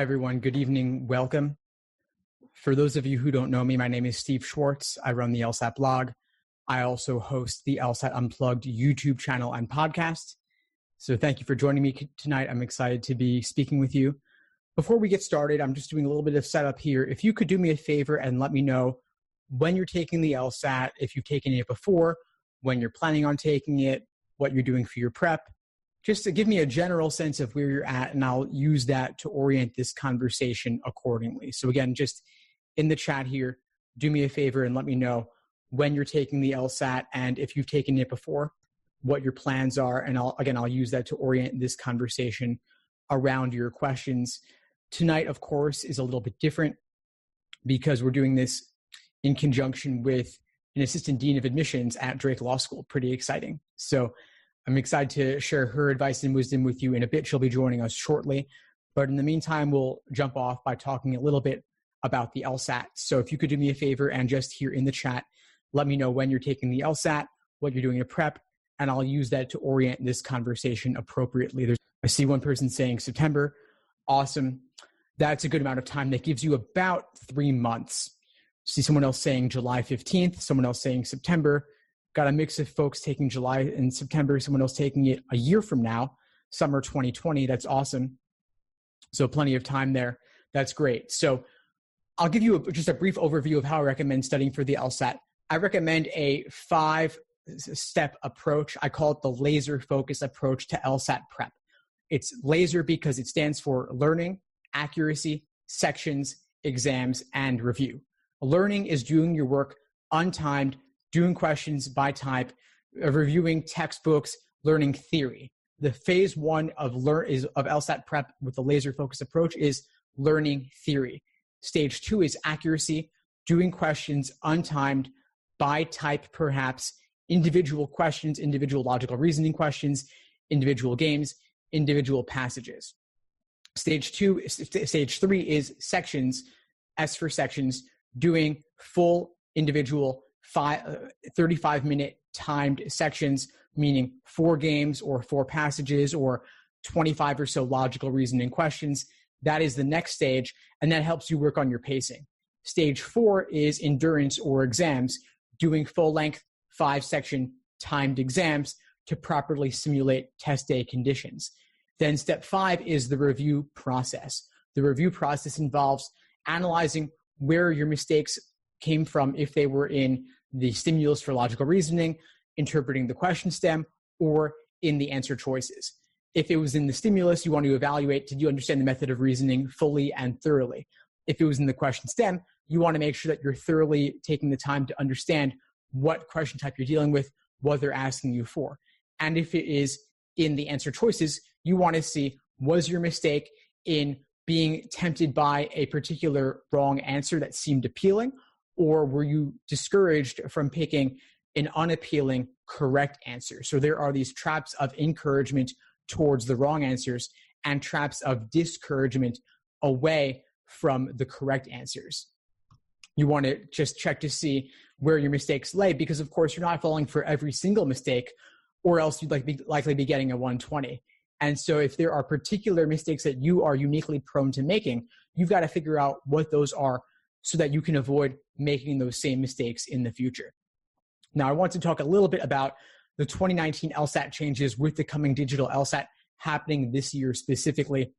Hi, everyone. Good evening. Welcome. For those of you who don't know me, my name is Steve Schwartz. I run the Lsat blog. I also host the Lsat Unplugged YouTube channel and podcast. So thank you for joining me tonight. I'm excited to be speaking with you. Before we get started, I'm just doing a little bit of setup here. If you could do me a favor and let me know when you're taking the Lsat, if you've taken it before, when you're planning on taking it, what you're doing for your prep, just to give me a general sense of where you're at, and I'll use that to orient this conversation accordingly. So again, just in the chat here, do me a favor and let me know when you're taking the Lsat and if you've taken it before, what your plans are, and I'll use that to orient this conversation around your questions. Tonight, of course, is a little bit different because we're doing this in conjunction with an assistant dean of admissions at Drake Law School. Pretty exciting. So I'm excited to share her advice and wisdom with you in a bit. She'll be joining us shortly. But in the meantime, we'll jump off by talking a little bit about the Lsat. So if you could do me a favor and just here in the chat, let me know when you're taking the Lsat, what you're doing to prep, and I'll use that to orient this conversation appropriately. I see one person saying September. Awesome. That's a good amount of time. That gives you about 3 months. See someone else saying July 15th, someone else saying September. Got a mix of folks taking July and September, someone else taking it a year from now, summer 2020. That's awesome. So plenty of time there. That's great. So I'll give you just a brief overview of how I recommend studying for the Lsat. I recommend a 5-step approach. I call it the laser focus approach to Lsat prep. It's laser because it stands for learning, accuracy, sections, exams, and review. Learning is doing your work untimed, doing questions by type, reviewing textbooks, learning theory. The phase one of Lsat prep with the laser focus approach is learning theory. Stage 2 is accuracy, doing questions untimed, by type perhaps, individual questions, individual logical reasoning questions, individual games, individual passages. Stage 3 is sections, S for sections, doing full individual 35-minute timed sections, meaning 4 games or 4 passages or 25 or so logical reasoning questions. That is the next stage, and that helps you work on your pacing. Stage 4 is endurance or exams, doing full-length 5-section timed exams to properly simulate test day conditions. Then step 5 is the review process. The review process involves analyzing where your mistakes came from, if they were in the stimulus for logical reasoning, interpreting the question stem, or in the answer choices. If it was in the stimulus, you want to evaluate, did you understand the method of reasoning fully and thoroughly? If it was in the question stem, you want to make sure that you're thoroughly taking the time to understand what question type you're dealing with, what they're asking you for. And if it is in the answer choices, you want to see, was your mistake in being tempted by a particular wrong answer that seemed appealing, or were you discouraged from picking an unappealing correct answer? So there are these traps of encouragement towards the wrong answers and traps of discouragement away from the correct answers. You want to just check to see where your mistakes lay, because of course you're not falling for every single mistake, or else you'd likely be getting a 120. And so if there are particular mistakes that you are uniquely prone to making, you've got to figure out what those are so that you can avoid making those same mistakes in the future. Now, I want to talk a little bit about the 2019 Lsat changes with the coming digital Lsat happening this year specifically.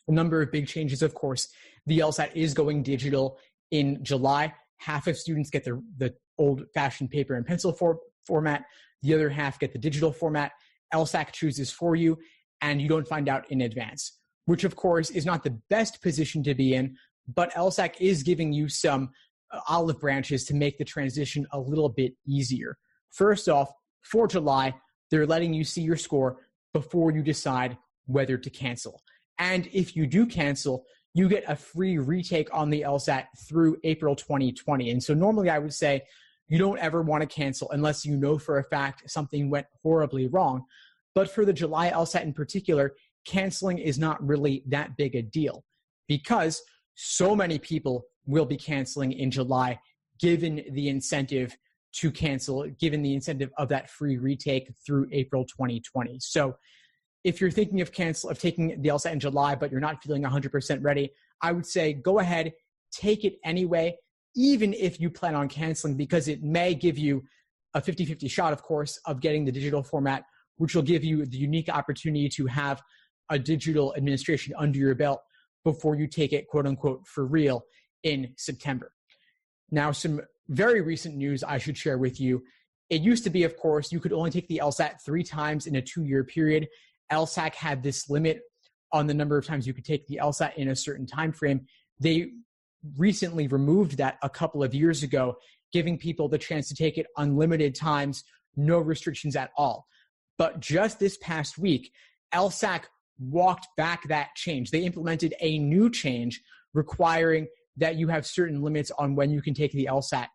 A number of big changes, of course. The Lsat is going digital in July. Half of students get the old-fashioned paper and pencil format. The other half get the digital format. LSAC chooses for you, and you don't find out in advance, which of course is not the best position to be in, but LSAC is giving you some olive branches to make the transition a little bit easier. First off, for July, they're letting you see your score before you decide whether to cancel. And if you do cancel, you get a free retake on the Lsat through April 2020. And so normally I would say you don't ever want to cancel unless you know for a fact something went horribly wrong. But for the July Lsat in particular, canceling is not really that big a deal because so many people will be canceling in July given the incentive to cancel, given the incentive of that free retake through April 2020. So if you're thinking of taking the LSAT in July, but you're not feeling 100% ready, I would say go ahead, take it anyway, even if you plan on canceling, because it may give you a 50-50 shot, of course, of getting the digital format, which will give you the unique opportunity to have a digital administration under your belt before you take it, quote unquote, for real in September. Now, some very recent news I should share with you. It used to be, of course, you could only take the LSAT 3 times in a 2-year period. LSAC had this limit on the number of times you could take the LSAT in a certain time frame. They recently removed that a couple of years ago, giving people the chance to take it unlimited times, no restrictions at all. But just this past week, LSAC walked back that change. They implemented a new change requiring that you have certain limits on when you can take the LSAT.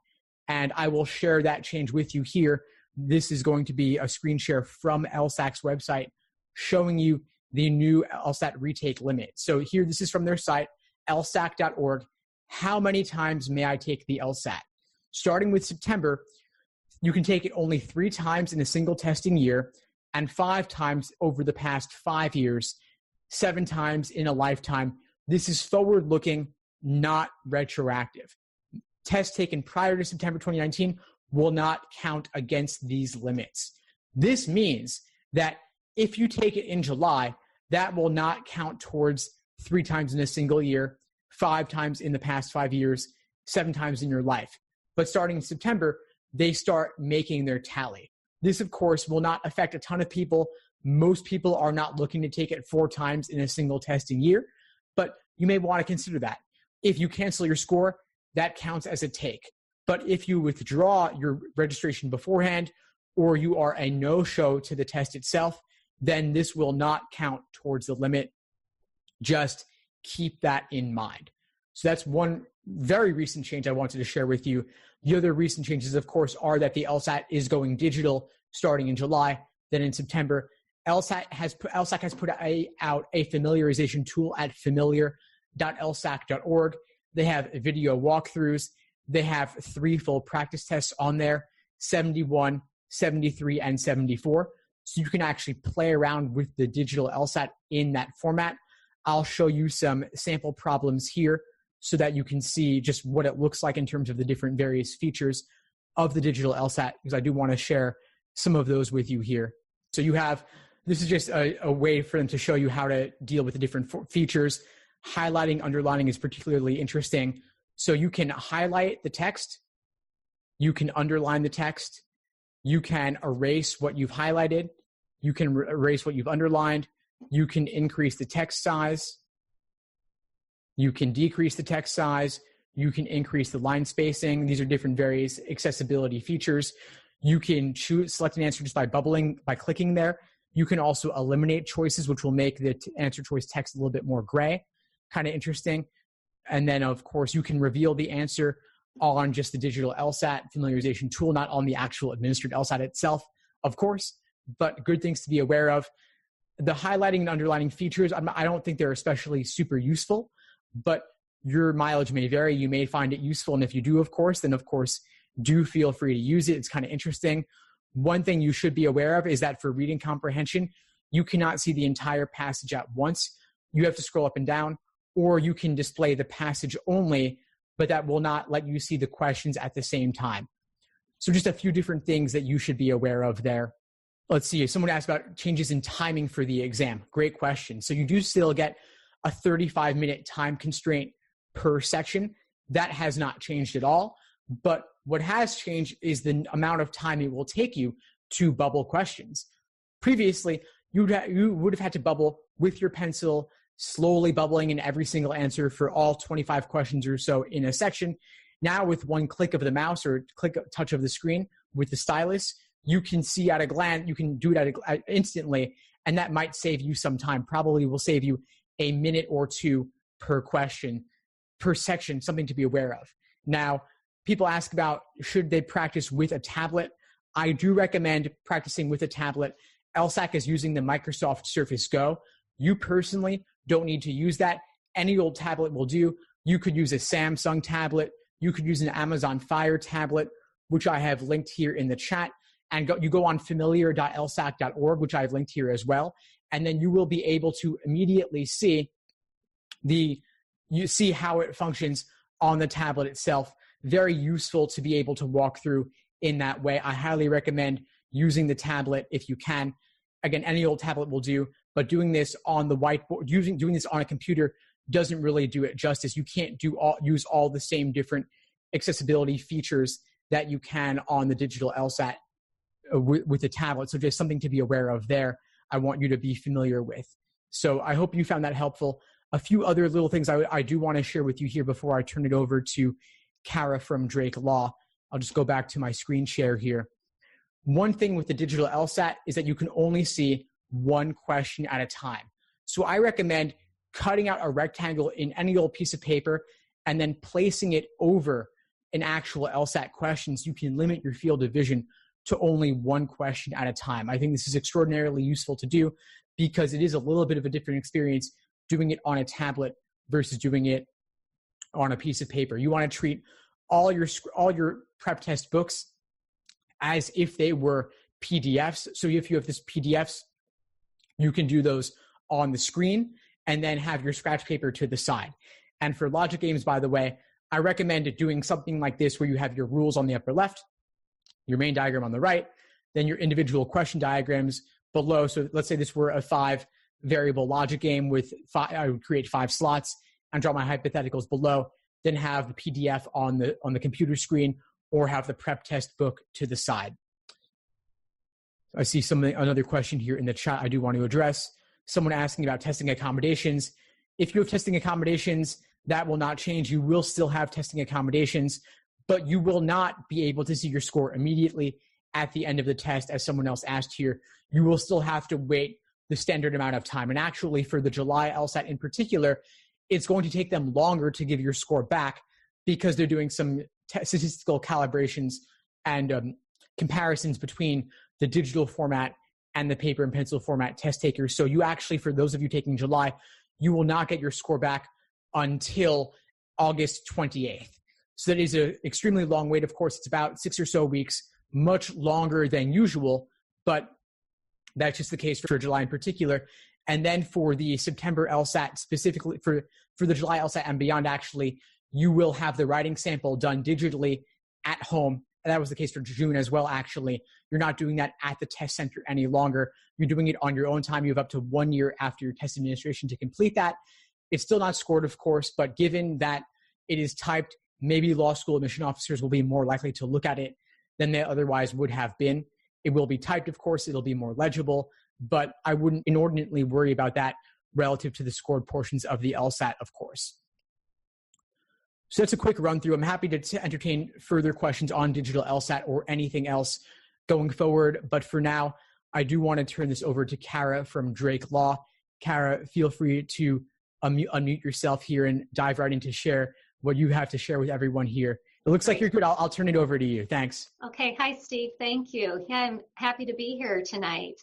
And I will share that change with you here. This is going to be a screen share from LSAC's website showing you the new LSAT retake limit. So here, this is from their site, lsac.org. How many times may I take the LSAT? Starting with September, you can take it only 3 times in a single testing year and 5 times over the past 5 years, 7 times in a lifetime. This is forward-looking, not retroactive. Tests taken prior to September 2019 will not count against these limits. This means that if you take it in July, that will not count towards 3 times in a single year, 5 times in the past 5 years, 7 times in your life. But starting in September, they start making their tally. This, of course, will not affect a ton of people. Most people are not looking to take it 4 times in a single testing year, but you may want to consider that. If you cancel your score, that counts as a take. But if you withdraw your registration beforehand, or you are a no-show to the test itself, then this will not count towards the limit. Just keep that in mind. So that's one very recent change I wanted to share with you. The other recent changes, of course, are that the LSAT is going digital starting in July, then in September. LSAC has put out a familiarization tool at familiar.lsac.org. They have video walkthroughs. They have 3 full practice tests on there, 71, 73, and 74. So you can actually play around with the digital LSAT in that format. I'll show you some sample problems here so that you can see just what it looks like in terms of the different various features of the digital LSAT, because I do want to share some of those with you here. So this is just a way for them to show you how to deal with the different features. Highlighting, underlining is particularly interesting. So you can highlight the text, you can underline the text, you can erase what you've highlighted, you can erase what you've underlined, you can increase the text size, you can decrease the text size, you can increase the line spacing. These are different various accessibility features. You can select an answer just by clicking there. You can also eliminate choices, which will make the answer choice text a little bit more gray. Kind of interesting. And then, of course, you can reveal the answer on just the digital LSAT familiarization tool, not on the actual administered LSAT itself, of course, but good things to be aware of. The highlighting and underlining features, I don't think they're especially super useful, but your mileage may vary. You may find it useful. And if you do, of course, then of course, do feel free to use it. It's kind of interesting. One thing you should be aware of is that for reading comprehension, you cannot see the entire passage at once. You have to scroll up and down, or you can display the passage only, but that will not let you see the questions at the same time. So just a few different things that you should be aware of there. Let's see, someone asked about changes in timing for the exam. Great question. So you do still get a 35-minute time constraint per section. That has not changed at all. But what has changed is the amount of time it will take you to bubble questions. Previously, you would have had to bubble with your pencil, slowly bubbling in every single answer for all 25 questions or so in a section. Now, with one click of the mouse or touch of the screen with the stylus, you can see at a glance, you can do it instantly, and that might save you some time. Probably will save you a minute or 2 per question, per section, something to be aware of. Now, people ask about, should they practice with a tablet? I do recommend practicing with a tablet. LSAC is using the Microsoft Surface Go. You personally don't need to use that. Any old tablet will do. You could use a Samsung tablet. You could use an Amazon Fire tablet, which I have linked here in the chat. and you go on familiar.lsat.org, which I've linked here as well, and then you will be able to immediately see how it functions on the tablet itself. Very useful to be able to walk through in that way. I highly recommend using the tablet if you can. Again, any old tablet will do, but doing this on the whiteboard, doing this on a computer doesn't really do it justice. You can't use all the same different accessibility features that you can on the digital LSAT with the tablet. So just something to be aware of there. I want you to be familiar with. So I hope you found that helpful. A few other little things I do want to share with you here before I turn it over to Kara from Drake Law. I'll just go back to my screen share here. One thing with the digital LSAT is that you can only see one question at a time. So I recommend cutting out a rectangle in any old piece of paper and then placing it over an actual LSAT question so you can limit your field of vision to only one question at a time. I think this is extraordinarily useful to do because it is a little bit of a different experience doing it on a tablet versus doing it on a piece of paper. You want to treat all your prep test books as if they were PDFs. So if you have this PDFs, you can do those on the screen and then have your scratch paper to the side. And for logic games, by the way, I recommend doing something like this where you have your rules on the upper left, your main diagram on the right, then your individual question diagrams below. So let's say this were a 5-variable logic game with I would create 5 slots and draw my hypotheticals below, then have the PDF on the computer screen or have the prep test book to the side. I see another question here in the chat I do want to address. Someone asking about testing accommodations. If you have testing accommodations, that will not change. You will still have testing accommodations, but you will not be able to see your score immediately at the end of the test, as someone else asked here. You will still have to wait the standard amount of time. And actually, for the July LSAT in particular, it's going to take them longer to give your score back because they're doing some statistical calibrations and comparisons between the digital format and the paper and pencil format test takers. So you actually, for those of you taking July, you will not get your score back until August 28th. So that is an extremely long wait. Of course, it's about 6 or so weeks, much longer than usual, but that's just the case for July in particular. And then for the September LSAT, specifically for the July LSAT and beyond, actually, you will have the writing sample done digitally at home. And that was the case for June as well, actually. You're not doing that at the test center any longer. You're doing it on your own time. You have up to 1 year after your test administration to complete that. It's still not scored, of course, but given that it is typed, maybe law school admission officers will be more likely to look at it than they otherwise would have been. It will be typed, of course. It'll be more legible, but I wouldn't inordinately worry about that relative to the scored portions of the LSAT, of course. So that's a quick run through. I'm happy to entertain further questions on digital LSAT or anything else going forward. But for now, I do want to turn this over to Kara from Drake Law. Kara, feel free to unmute yourself here and dive right in to share what you have to share with everyone here. It looks like you're good. I'll turn it over to you. Thanks. Okay. Hi, Steve. Thank you. Yeah, I'm happy to be here tonight.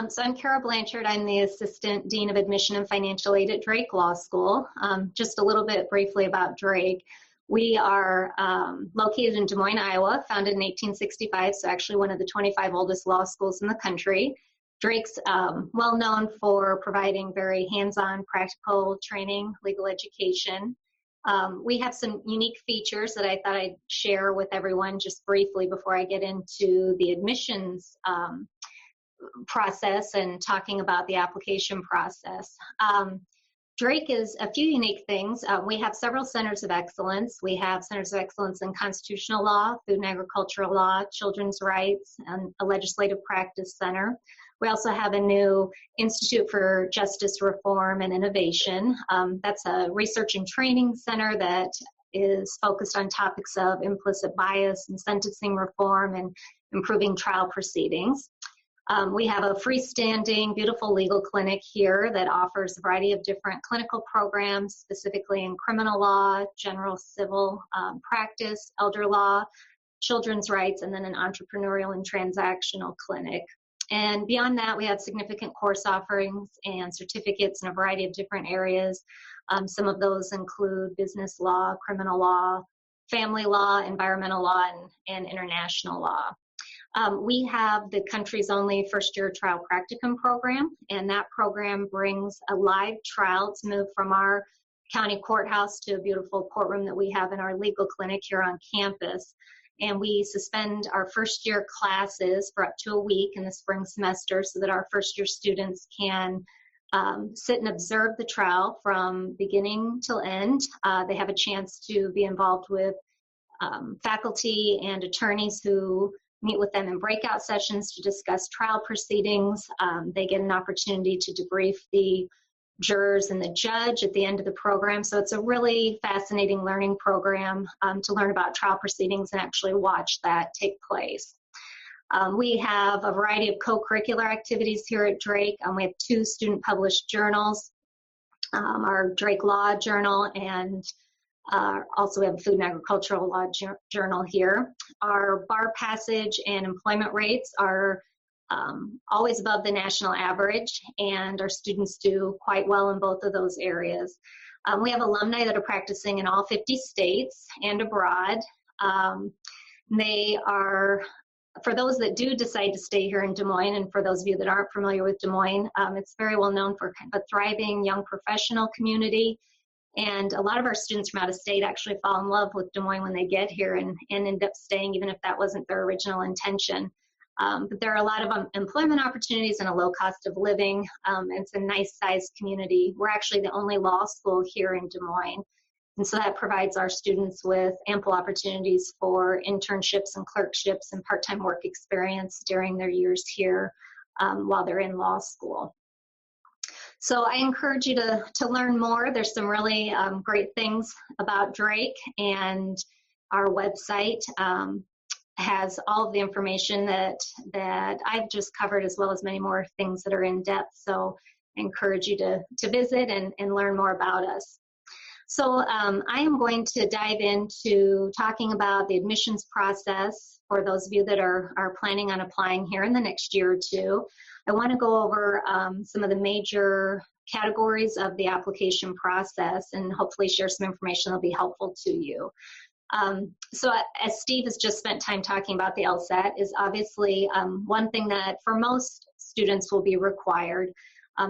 So I'm Kara Blanchard. I'm the Assistant Dean of Admission and Financial Aid at Drake Law School. Just a little bit briefly about Drake. We are located in Des Moines, Iowa, founded in 1865, so actually one of the 25 oldest law schools in the country. Drake's well known for providing very hands-on practical training, legal education. We have some unique features that I thought I'd share with everyone just briefly before I get into the admissions process and talking about the application process. Drake is a few unique things. We have several centers of excellence. We have centers of excellence in constitutional law, food and agricultural law, children's rights, and a legislative practice center. We also have a new Institute for Justice Reform and Innovation. That's a research and training center that is focused on topics of implicit bias and sentencing reform and improving trial proceedings. We have a freestanding, beautiful legal clinic here that offers a variety of different clinical programs, specifically in criminal law, general civil practice, elder law, children's rights, and then an entrepreneurial and transactional clinic. And beyond that, we have significant course offerings and certificates in a variety of different areas. Some of those include business law, criminal law, family law, environmental law, and international law. We have the country's only first-year trial practicum program, and that program brings a live trial. It's moved from our county courthouse to a beautiful courtroom that we have in our legal clinic here on campus. And we suspend our first-year classes for up to a week in the spring semester so that our first-year students can sit and observe the trial from beginning till end. They have a chance to be involved with faculty and attorneys who meet with them in breakout sessions to discuss trial proceedings. They get an opportunity to debrief the jurors and the judge at the end of the program. So it's a really fascinating learning program to learn about trial proceedings and actually watch that take place. We have a variety of co-curricular activities here at Drake. We have 2 student-published journals, our Drake Law Journal, and also we have a Food and Agricultural Law Journal here. Our bar passage and employment rates are always above the national average, and our students do quite well in both of those areas. We have alumni that are practicing in all 50 states and abroad. They are, for those that do decide to stay here in Des Moines, and for those of you that aren't familiar with Des Moines, it's very well known for a thriving young professional community. And a lot of our students from out of state actually fall in love with Des Moines when they get here and end up staying, even if that wasn't their original intention. But there are a lot of employment opportunities and a low cost of living. It's a nice sized community. We're actually the only law school here in Des Moines. And so that provides our students with ample opportunities for internships and clerkships and part-time work experience during their years here while they're in law school. So I encourage you to learn more. There's some really great things about Drake, and our website has all of the information that I've just covered, as well as many more things that are in depth. So I encourage you to visit and learn more about us. So I am going to dive into talking about the admissions process for those of you that are planning on applying here in the next year or two. I want to go over some of the major categories of the application process and hopefully share some information that will be helpful to you. So as Steve has just spent time talking about, the LSAT is obviously one thing that for most students will be required.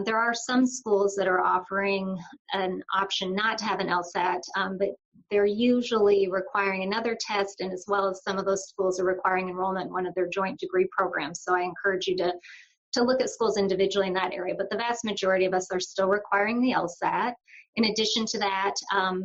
There are some schools that are offering an option not to have an LSAT, but they're usually requiring another test, and as well as some of those schools are requiring enrollment in one of their joint degree programs. So I encourage you to look at schools individually in that area, but the vast majority of us are still requiring the LSAT. In addition to that,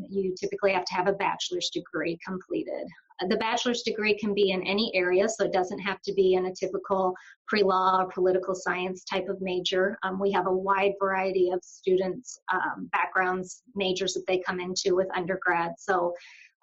you typically have to have a bachelor's degree completed. The bachelor's degree can be in any area, so it doesn't have to be in a typical pre-law or political science type of major. We have a wide variety of students' backgrounds, majors that they come into with undergrad. So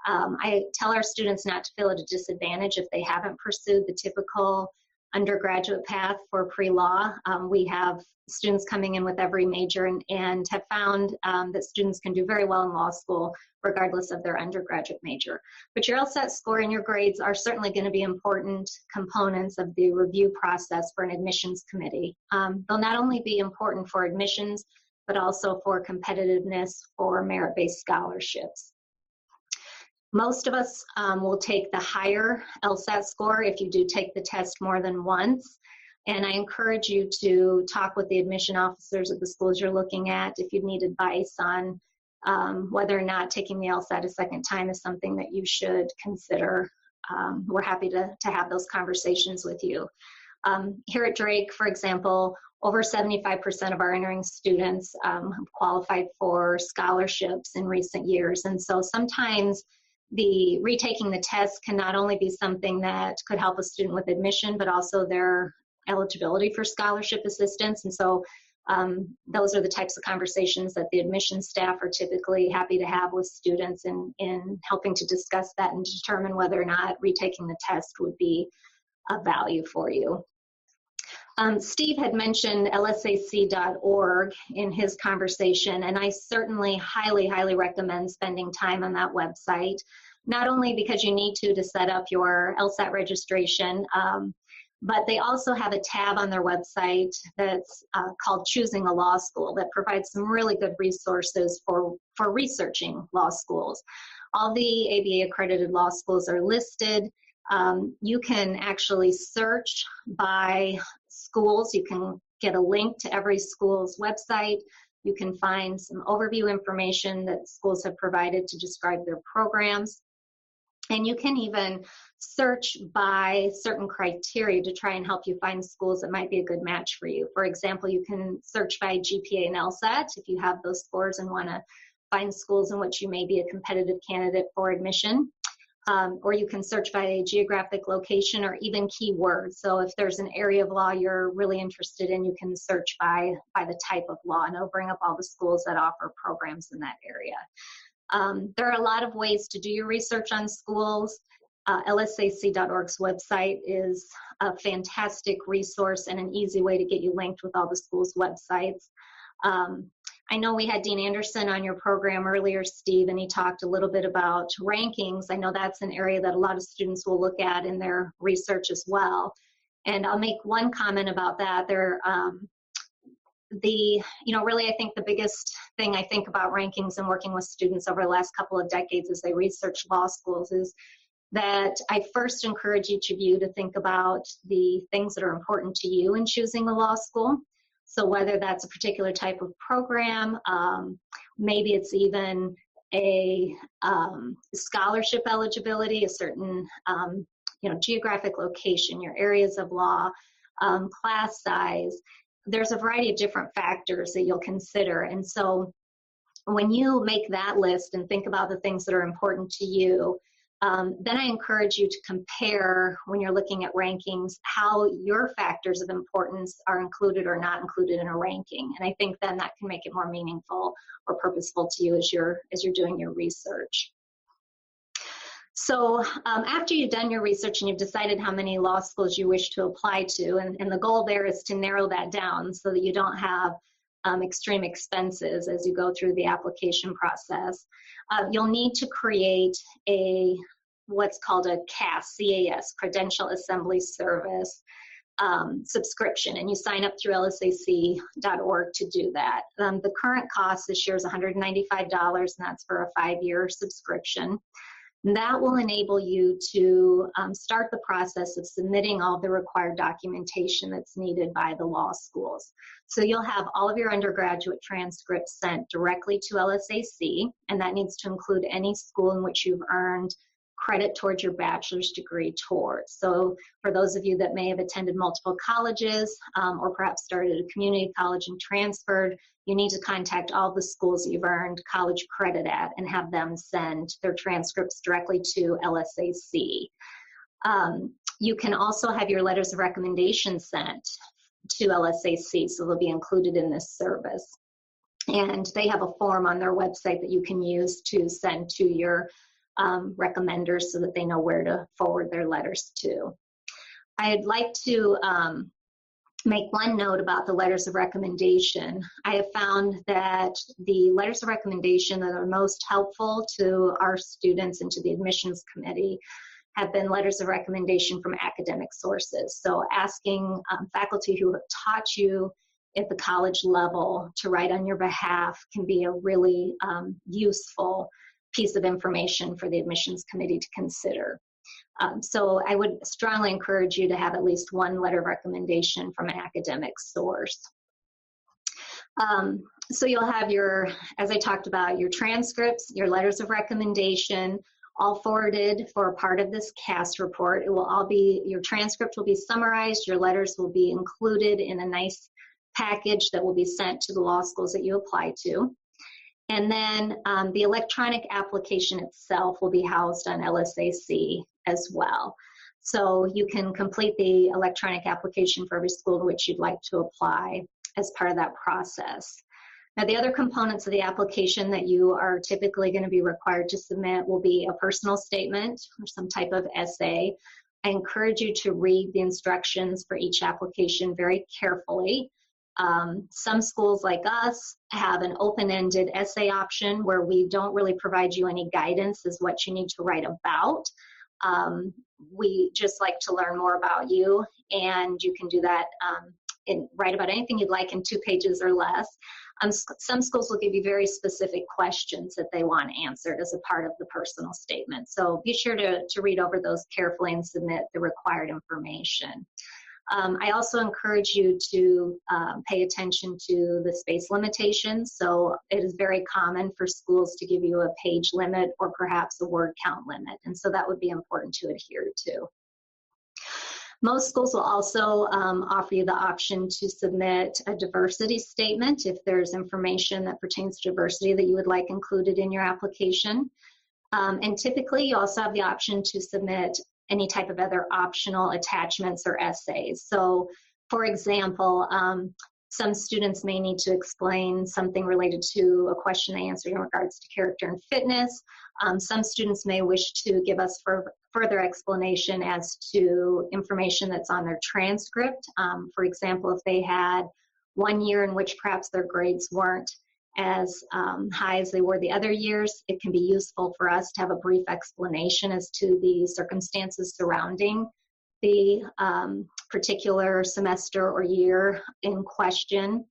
I tell our students not to feel at a disadvantage if they haven't pursued the typical undergraduate path for pre-law. We have students coming in with every major and have found that students can do very well in law school regardless of their undergraduate major. But your LSAT score and your grades are certainly going to be important components of the review process for an admissions committee. They'll not only be important for admissions, but also for competitiveness for merit-based scholarships. Most of us will take the higher LSAT score if you do take the test more than once. And I encourage you to talk with the admission officers at the schools you're looking at if you need advice on whether or not taking the LSAT a second time is something that you should consider. We're happy to have those conversations with you. Here at Drake, for example, over 75% of our entering students have qualified for scholarships in recent years. And so sometimes the retaking the test can not only be something that could help a student with admission, but also their eligibility for scholarship assistance. And so those are the types of conversations that the admissions staff are typically happy to have with students in helping to discuss that and determine whether or not retaking the test would be of value for you. Steve had mentioned lsac.org in his conversation, and I certainly highly, highly recommend spending time on that website, not only because you need to set up your LSAT registration, but they also have a tab on their website that's called Choosing a Law School that provides some really good resources for researching law schools. All the ABA accredited law schools are listed. You can actually search by schools. You can get a link to every school's website. You can find some overview information that schools have provided to describe their programs. And you can even search by certain criteria to try and help you find schools that might be a good match for you. For example, you can search by GPA and LSAT if you have those scores and want to find schools in which you may be a competitive candidate for admission. Or you can search by geographic location or even keywords. So if there's an area of law you're really interested in, you can search by the type of law, and it'll bring up all the schools that offer programs in that area. There are a lot of ways to do your research on schools. LSAC.org's website is a fantastic resource and an easy way to get you linked with all the schools' websites. I know we had Dean Anderson on your program earlier, Steve, and he talked a little bit about rankings. I know that's an area that a lot of students will look at in their research as well. And I'll make one comment about that. Really, I think the biggest thing I think about rankings and working with students over the last couple of decades as they research law schools is that I first encourage each of you to think about the things that are important to you in choosing a law school. So whether that's a particular type of program, maybe it's even a scholarship eligibility, a certain geographic location, your areas of law, class size. There's a variety of different factors that you'll consider. And so when you make that list and think about the things that are important to you, then I encourage you to compare, when you're looking at rankings, how your factors of importance are included or not included in a ranking. And I think then that can make it more meaningful or purposeful to you as you're doing your research. So after you've done your research and you've decided how many law schools you wish to apply to, and the goal there is to narrow that down so that you don't have extreme expenses as you go through the application process, you'll need to create what's called a CAS, C-A-S, Credential Assembly Service subscription, and you sign up through lsac.org to do that. The current cost this year is $195, and that's for a 5-year subscription. And that will enable you to start the process of submitting all the required documentation that's needed by the law schools. So you'll have all of your undergraduate transcripts sent directly to LSAC, and that needs to include any school in which you've earned credit towards your bachelor's degree towards. So for those of you that may have attended multiple colleges or perhaps started a community college and transferred, you need to contact all the schools you've earned college credit at and have them send their transcripts directly to LSAC. You can also have your letters of recommendation sent to LSAC, so they'll be included in this service. And they have a form on their website that you can use to send to your recommenders so that they know where to forward their letters to. I'd like to make one note about the letters of recommendation. I have found that the letters of recommendation that are most helpful to our students and to the admissions committee have been letters of recommendation from academic sources. So asking faculty who have taught you at the college level to write on your behalf can be a really useful piece of information for the admissions committee to consider. So I would strongly encourage you to have at least one letter of recommendation from an academic source. So you'll have your, as I talked about, your transcripts, your letters of recommendation, all forwarded for a part of this CAS report. It will all be, your transcript will be summarized, your letters will be included in a nice package that will be sent to the law schools that you apply to. And then the electronic application itself will be housed on LSAC as well. So you can complete the electronic application for every school to which you'd like to apply as part of that process. Now, the other components of the application that you are typically going to be required to submit will be a personal statement or some type of essay. I encourage you to read the instructions for each application very carefully. Some schools like us have an open-ended essay option where we don't really provide you any guidance as what you need to write about. We just like to learn more about you, and you can do that and write about anything you'd like in 2 pages or less. Some schools will give you very specific questions that they want answered as a part of the personal statement. So be sure to read over those carefully and submit the required information. I also encourage you to pay attention to the space limitations. So it is very common for schools to give you a page limit or perhaps a word count limit. And so that would be important to adhere to. Most schools will also offer you the option to submit a diversity statement if there's information that pertains to diversity that you would like included in your application. And typically you also have the option to submit any type of other optional attachments or essays. So, for example, some students may need to explain something related to a question they answered in regards to character and fitness. Some students may wish to give us further explanation as to information that's on their transcript. For example, if they had 1 year in which perhaps their grades weren't as high as they were the other years, it can be useful for us to have a brief explanation as to the circumstances surrounding the particular semester or year in question.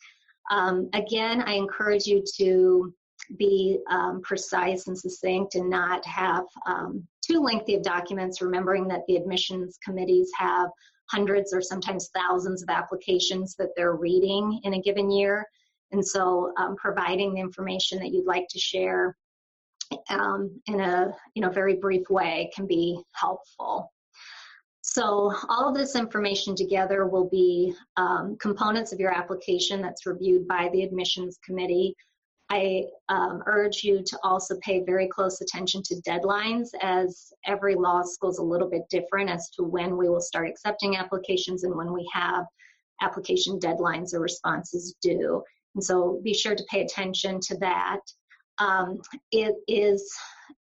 Again, I encourage you to be precise and succinct and not have too lengthy of documents, remembering that the admissions committees have hundreds or sometimes thousands of applications that they're reading in a given year. And so providing the information that you'd like to share in a very brief way can be helpful. So all of this information together will be components of your application that's reviewed by the admissions committee. I urge you to also pay very close attention to deadlines, as every law school is a little bit different as to when we will start accepting applications and when we have application deadlines or responses due. And so be sure to pay attention to that. It is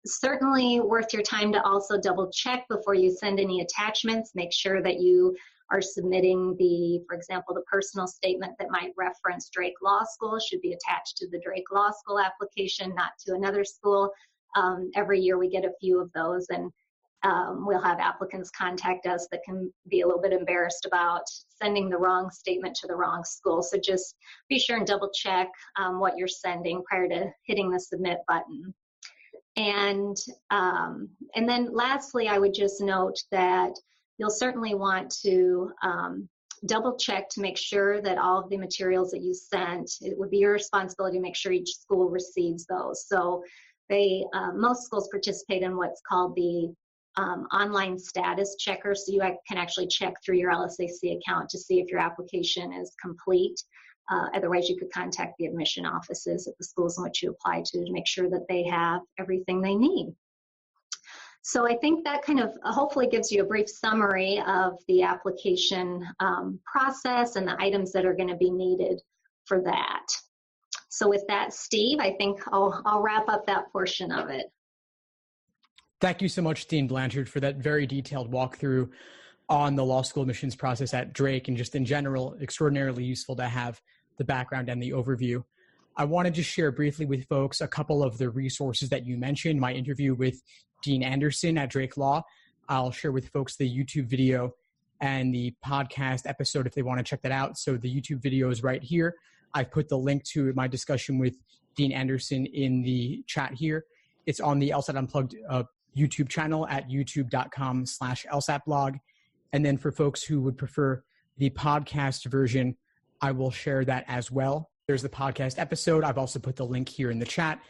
certainly worth your time to also double check before you send any attachments. Make sure that you are submitting for example, the personal statement that might reference Drake Law School should be attached to the Drake Law School application, not to another school. Every year we get a few of those, and we'll have applicants contact us that can be a little bit embarrassed about sending the wrong statement to the wrong school. So just be sure and double check what you're sending prior to hitting the submit button. And then lastly, I would just note that you'll certainly want to double check to make sure that all of the materials that you sent, it would be your responsibility to make sure each school receives those. So most schools participate in what's called the online status checker, so you can actually check through your LSAC account to see if your application is complete. Otherwise, you could contact the admission offices at the schools in which you apply to make sure that they have everything they need. So I think that kind of hopefully gives you a brief summary of the application process and the items that are going to be needed for that. So with that, Steve, I think I'll wrap up that portion of it. Thank you so much, Dean Blanchard, for that very detailed walkthrough on the law school admissions process at Drake, and just in general, extraordinarily useful to have the background and the overview. I want to just share briefly with folks a couple of the resources that you mentioned. My interview with Dean Anderson at Drake Law. I'll share with folks the YouTube video and the podcast episode if they want to check that out. So the YouTube video is right here. I've put the link to my discussion with Dean Anderson in the chat here. It's on the LSAT Unplugged YouTube channel at youtube.com/LSATblog. And then for folks who would prefer the podcast version, I will share that as well. There's the podcast episode. I've also put the link here in the chat.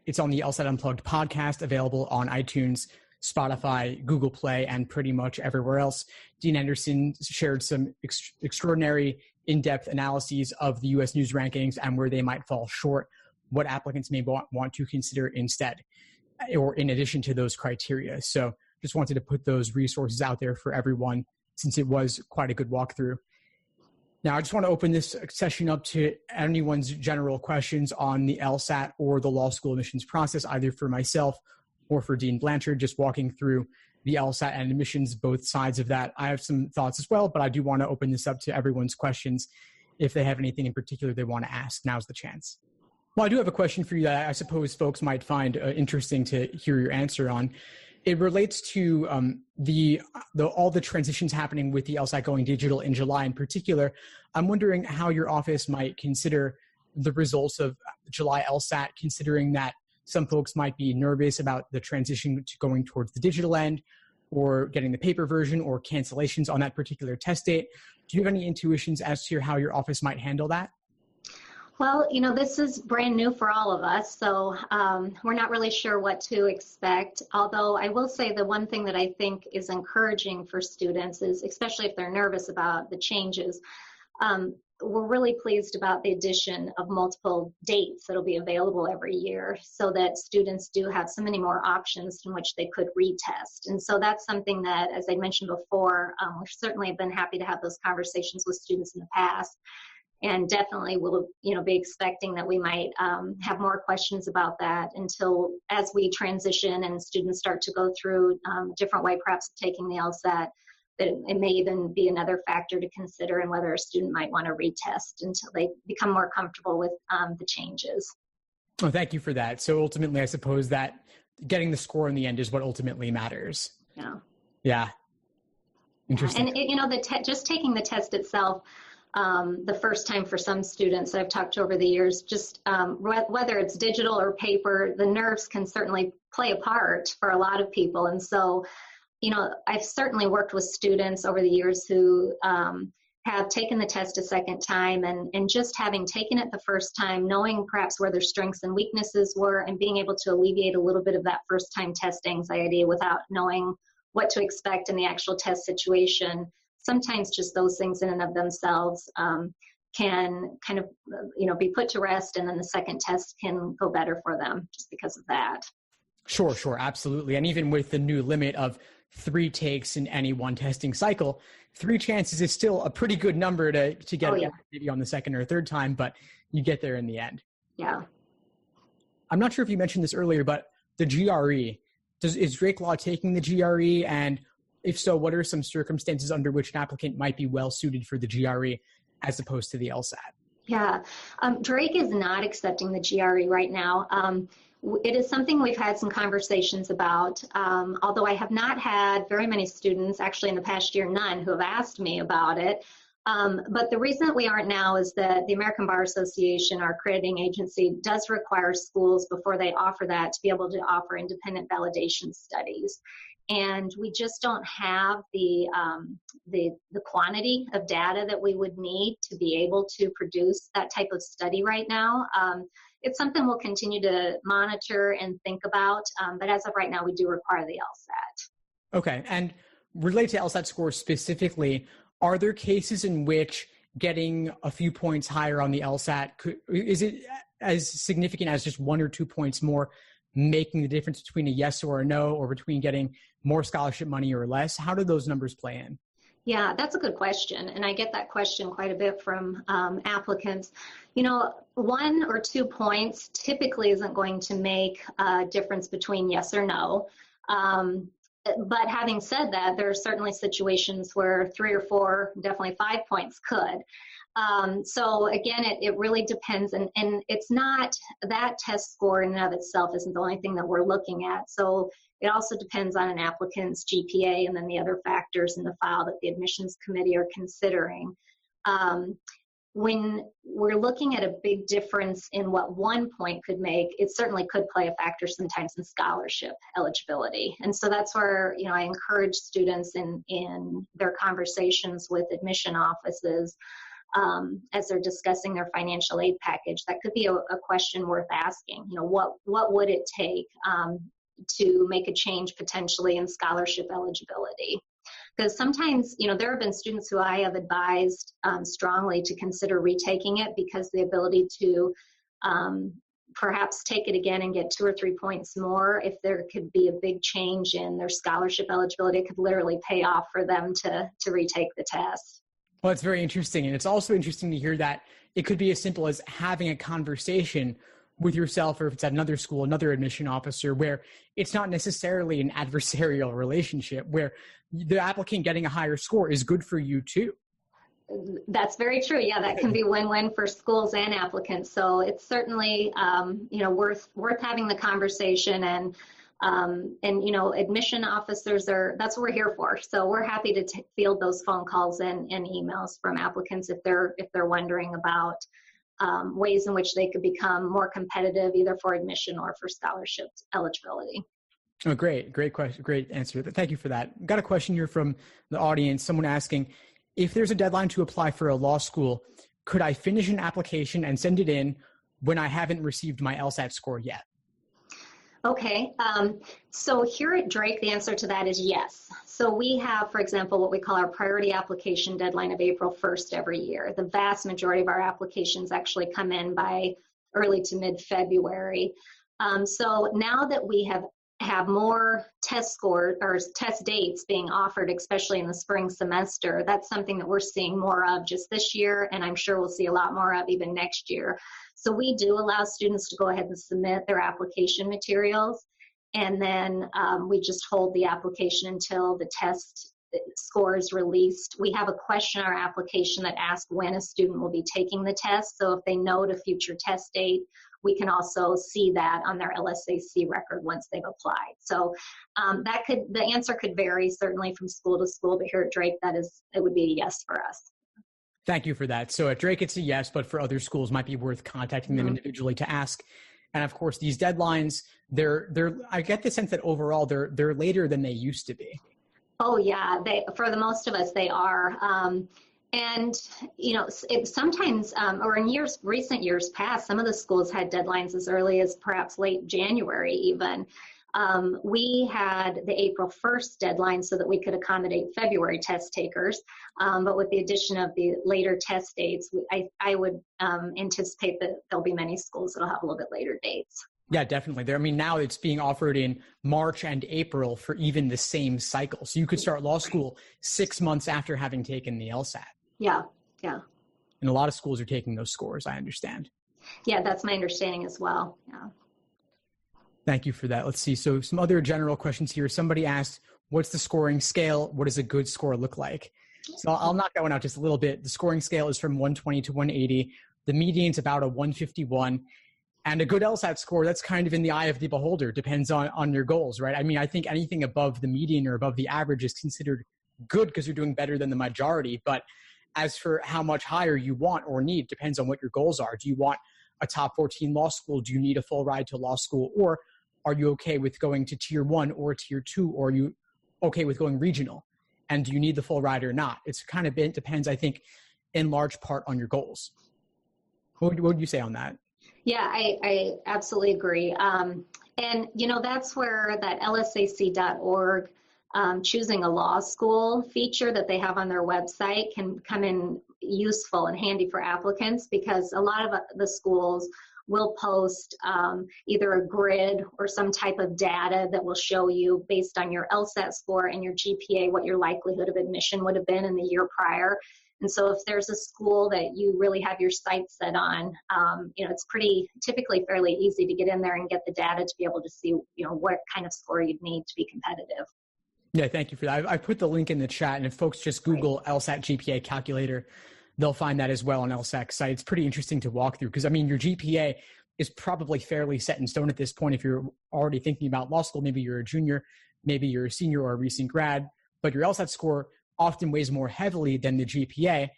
It's on the LSAT Unplugged podcast, available on iTunes, Spotify, Google Play, and pretty much everywhere else. Dean Anderson shared some extraordinary in-depth analyses of the U.S. News rankings and where they might fall short, what applicants may want to consider instead, or in addition to those criteria. So just wanted to put those resources out there for everyone, since it was quite a good walkthrough. Now, I just want to open this session up to anyone's general questions on the LSAT or the law school admissions process, either for myself or for Dean Blanchard, just walking through the LSAT and admissions, both sides of that. I have some thoughts as well, but I do want to open this up to everyone's questions. If they have anything in particular they want to ask, now's the chance. Well, I do have a question for you that I suppose folks might find interesting to hear your answer on. It relates to all the transitions happening with the LSAT going digital in July in particular. I'm wondering how your office might consider the results of July LSAT, considering that some folks might be nervous about the transition to going towards the digital end or getting the paper version or cancellations on that particular test date? Do you have any intuitions as to how your office might handle that? Well, this is brand new for all of us, so we're not really sure what to expect. Although I will say the one thing that I think is encouraging for students is, especially if they're nervous about the changes, we're really pleased about the addition of multiple dates that'll be available every year so that students do have so many more options in which they could retest. And so that's something that, as I mentioned before, we certainly have been happy to have those conversations with students in the past. And definitely we'll, be expecting that we might have more questions about that until as we transition and students start to go through a different way, perhaps taking the LSAT, that it may even be another factor to consider in whether a student might want to retest until they become more comfortable with the changes. Oh, thank you for that. So ultimately, I suppose that getting the score in the end is what ultimately matters. Yeah. Yeah. Interesting. And just taking the test itself, the first time for some students I've talked to over the years, just whether it's digital or paper, the nerves can certainly play a part for a lot of people. And so, I've certainly worked with students over the years who have taken the test a second time and just having taken it the first time, knowing perhaps where their strengths and weaknesses were and being able to alleviate a little bit of that first time test anxiety without knowing what to expect in the actual test situation. Sometimes just those things in and of themselves can kind of, be put to rest, and then the second test can go better for them just because of that. Sure, absolutely. And even with the new limit of 3 takes in any one testing cycle, 3 chances is still a pretty good number to get maybe on the second or third time, but you get there in the end. Yeah. I'm not sure if you mentioned this earlier, but the GRE, is Drake Law taking the GRE? And if so, what are some circumstances under which an applicant might be well suited for the GRE as opposed to the LSAT? Yeah, Drake is not accepting the GRE right now. It is something we've had some conversations about, although I have not had very many students, actually in the past year, none, who have asked me about it. But the reason that we aren't now is that the American Bar Association, our accrediting agency, does require schools before they offer that to be able to offer independent validation studies. And we just don't have the quantity of data that we would need to be able to produce that type of study right now. It's something we'll continue to monitor and think about, but as of right now, we do require the LSAT. Okay, and related to LSAT scores specifically, are there cases in which getting a few points higher on the LSAT, is it as significant as just 1 or 2 points more making the difference between a yes or a no, or between getting more scholarship money or less? How do those numbers play in? Yeah, that's a good question. And I get that question quite a bit from applicants. 1 or 2 points typically isn't going to make a difference between yes or no. But having said that, there are certainly situations where 3 or 4, definitely 5 points could. So again, it really depends, and it's not, that test score in and of itself isn't the only thing that we're looking at. So it also depends on an applicant's GPA and then the other factors in the file that the admissions committee are considering. When we're looking at a big difference in what 1 point could make, it certainly could play a factor sometimes in scholarship eligibility. And so that's where, I encourage students in their conversations with admission offices as they're discussing their financial aid package. That could be a question worth asking. What would it take to make a change potentially in scholarship eligibility? Because sometimes, there have been students who I have advised strongly to consider retaking it because the ability to perhaps take it again and get 2 or 3 points more, if there could be a big change in their scholarship eligibility, it could literally pay off for them to retake the test. Well, it's very interesting. And it's also interesting to hear that it could be as simple as having a conversation with yourself, or if it's at another school, another admission officer, where it's not necessarily an adversarial relationship, where the applicant getting a higher score is good for you too. That's very true. Yeah, that can be win-win for schools and applicants. So it's certainly, worth having the conversation, and admission officers that's what we're here for. So we're happy to field those phone calls and emails from applicants if they're wondering about ways in which they could become more competitive, either for admission or for scholarship eligibility. Oh, great question, great answer. Thank you for that. Got a question here from the audience. Someone asking, if there's a deadline to apply for a law school, could I finish an application and send it in when I haven't received my Lsat score yet? Okay, so here at Drake, the answer to that is yes. So we have, for example, what we call our priority application deadline of April 1st every year. The vast majority of our applications actually come in by early to mid-February. So now that we have more test scores or test dates being offered, especially in the spring semester, that's something that we're seeing more of just this year, and I'm sure we'll see a lot more of even next year. So we do allow students to go ahead and submit their application materials, and then we just hold the application until the test score is released. We have a question in our application that asks when a student will be taking the test, so if they note a future test date, we can also see that on their LSAC record once they've applied. So the answer could vary certainly from school to school, but here at Drake, it would be a yes for us. Thank you for that. So at Drake, it's a yes, but for other schools, might be worth contacting them individually to ask. And of course, these deadlines, I get the sense that overall they're later than they used to be. Oh yeah, for the most of us, they are. And, you know, sometimes, or in recent years past, some of the schools had deadlines as early as perhaps late January even. We had the April 1st deadline so that we could accommodate February test takers. But with the addition of the later test dates, I would anticipate that there'll be many schools that'll have a little bit later dates. Yeah, definitely. I mean, now it's being offered in March and April for even the same cycle. So you could start law school 6 months after having taken the LSAT. Yeah. And a lot of schools are taking those scores, I understand. Yeah, that's my understanding as well. Yeah. Thank you for that. Let's see. So some other general questions here. Somebody asked, what's the scoring scale? What does a good score look like? So I'll knock that one out just a little bit. The scoring scale is from 120 to 180. The median's about a 151. And a good LSAT score, that's kind of in the eye of the beholder. Depends on your goals, right? I mean, I think anything above the median or above the average is considered good because you're doing better than the majority. But as for how much higher you want or need, depends on what your goals are. Do you want a top 14 law school? Do you need a full ride to law school? Or are you okay with going to tier 1 or tier 2? Or are you okay with going regional? And do you need the full ride or not? It's kind of depends, I think, in large part on your goals. What would you say on that? Yeah, I absolutely agree. And, you know, that's where that lsac.org choosing a law school feature that they have on their website can come in useful and handy for applicants, because a lot of the schools will post either a grid or some type of data that will show you based on your LSAT score and your GPA what your likelihood of admission would have been in the year prior. And so if there's a school that you really have your sights set on, you know, it's typically fairly easy to get in there and get the data to be able to see, you know, what kind of score you'd need to be competitive. Yeah, thank you for that. I put the link in the chat, and if folks just Google Lsat Gpa Calculator, they'll find that as well on LSAC's site. It's pretty interesting to walk through because, I mean, your GPA is probably fairly set in stone at this point. If you're already thinking about law school, maybe you're a junior, maybe you're a senior or a recent grad, but your LSAT score often weighs more heavily than the GPA,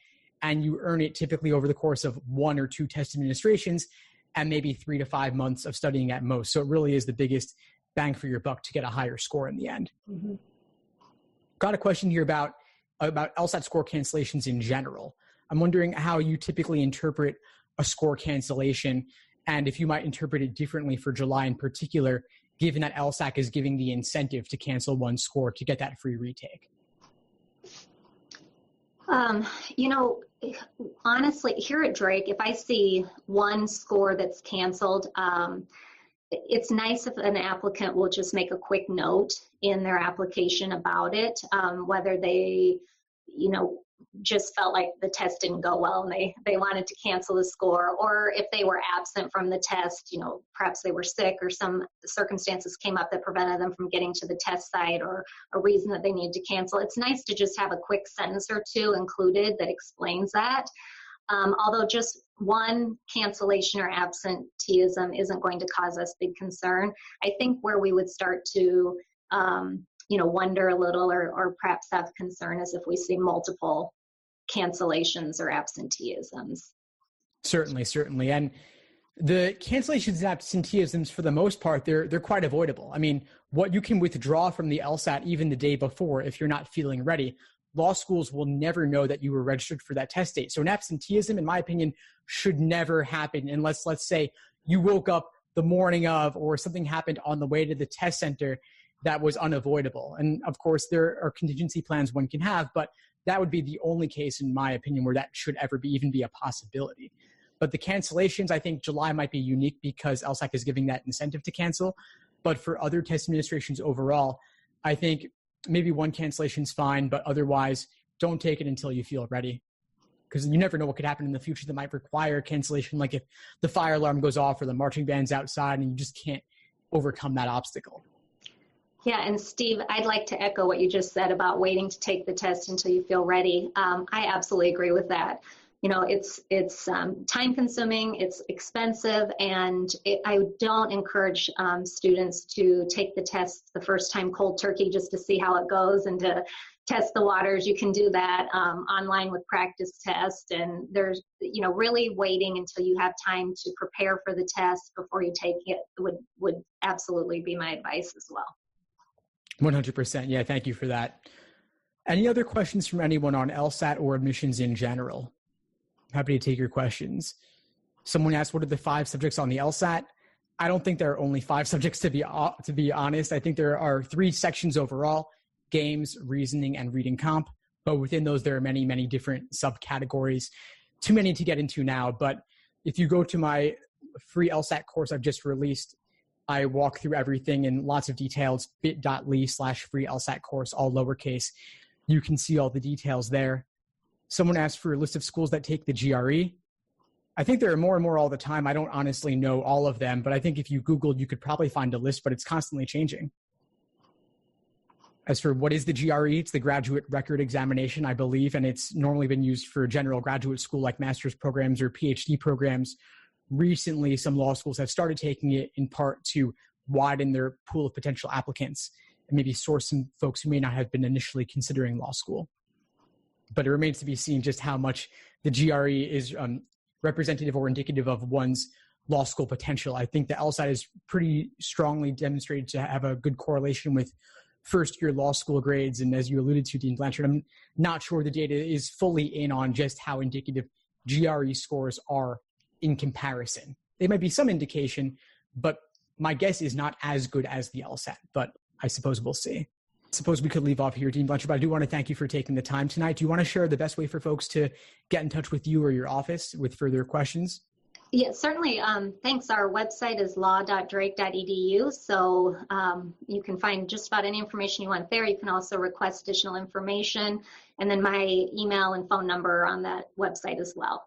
and you earn it typically over the course of 1 or 2 test administrations and maybe 3 to 5 months of studying at most. So it really is the biggest bang for your buck to get a higher score in the end. Mm-hmm. Got a question here about LSAT score cancellations in general. I'm wondering how you typically interpret a score cancellation, and if you might interpret it differently for July in particular, given that LSAC is giving the incentive to cancel one score to get that free retake. You know, honestly, here at Drake, if I see one score that's canceled, it's nice if an applicant will just make a quick note in their application about it, whether they, you know, just felt like the test didn't go well and they wanted to cancel the score, or if they were absent from the test, you know, perhaps they were sick or some circumstances came up that prevented them from getting to the test site, or a reason that they needed to cancel. It's nice to just have a quick sentence or two included that explains that. Although just one cancellation or absenteeism isn't going to cause us big concern. I think where we would start to, you know, wonder a little or perhaps have concern is if we see multiple cancellations or absenteeisms. Certainly, certainly. And the cancellations and absenteeisms, for the most part, they're quite avoidable. I mean, what you can withdraw from the LSAT even the day before, if you're not feeling ready, law schools will never know that you were registered for that test date. So an absenteeism, in my opinion, should never happen unless, let's say, you woke up the morning of or something happened on the way to the test center that was unavoidable. And of course, there are contingency plans one can have, but that would be the only case, in my opinion, where that should ever even be a possibility. But the cancellations, I think July might be unique because LSAC is giving that incentive to cancel. But for other test administrations overall, I think maybe one cancellation is fine, but otherwise don't take it until you feel ready. Because you never know what could happen in the future that might require cancellation, like if the fire alarm goes off or the marching band's outside and you just can't overcome that obstacle. Yeah, and Steve, I'd like to echo what you just said about waiting to take the test until you feel ready. I absolutely agree with that. You know, it's time consuming, it's expensive, and I don't encourage students to take the test the first time cold turkey just to see how it goes and to test the waters. You can do that online with practice tests, and there's, you know, really waiting until you have time to prepare for the test before you take it would absolutely be my advice as well. 100%. Yeah, thank you for that. Any other questions from anyone on LSAT or admissions in general? Happy to take your questions. Someone asked, what are the 5 subjects on the LSAT? I don't think there are only 5 subjects, to be honest. I think there are 3 sections overall: games, reasoning, and reading comp. But within those, there are many, many different subcategories. Too many to get into now. But if you go to my free LSAT course I've just released, I walk through everything in lots of details, bit.ly/free LSAT course, all lowercase. You can see all the details there. Someone asked for a list of schools that take the GRE. I think there are more and more all the time. I don't honestly know all of them, but I think if you Googled, you could probably find a list, but it's constantly changing. As for what is the GRE, it's the Graduate Record Examination, I believe, and it's normally been used for general graduate school like master's programs or PhD programs. Recently, some law schools have started taking it in part to widen their pool of potential applicants and maybe source some folks who may not have been initially considering law school. But it remains to be seen just how much the GRE is representative or indicative of one's law school potential. I think the LSAT is pretty strongly demonstrated to have a good correlation with first-year law school grades. And as you alluded to, Dean Blanchard, I'm not sure the data is fully in on just how indicative GRE scores are in comparison. They might be some indication, but my guess is not as good as the LSAT, but I suppose we'll see. I suppose we could leave off here, Dean Blanchard, but I do want to thank you for taking the time tonight. Do you want to share the best way for folks to get in touch with you or your office with further questions? Yeah, certainly. Thanks. Our website is law.drake.edu, so you can find just about any information you want there. You can also request additional information, and then my email and phone number are on that website as well.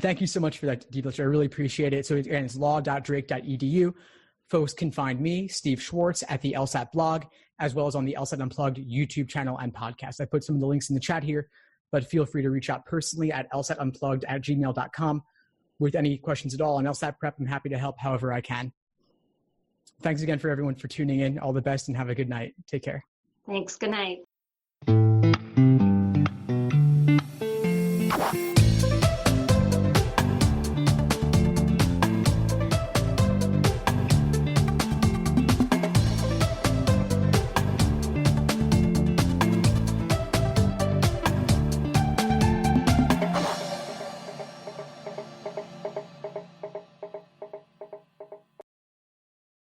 Thank you so much for that, Dean Blanchard. I really appreciate it. So again, it's law.drake.edu. Folks can find me, Steve Schwartz, at the LSAT blog, as well as on the LSAT Unplugged YouTube channel and podcast. I put some of the links in the chat here, but feel free to reach out personally at lsatunplugged@gmail.com with any questions at all on LSAT prep. I'm happy to help however I can. Thanks again for everyone for tuning in. All the best and have a good night. Take care. Thanks. Good night.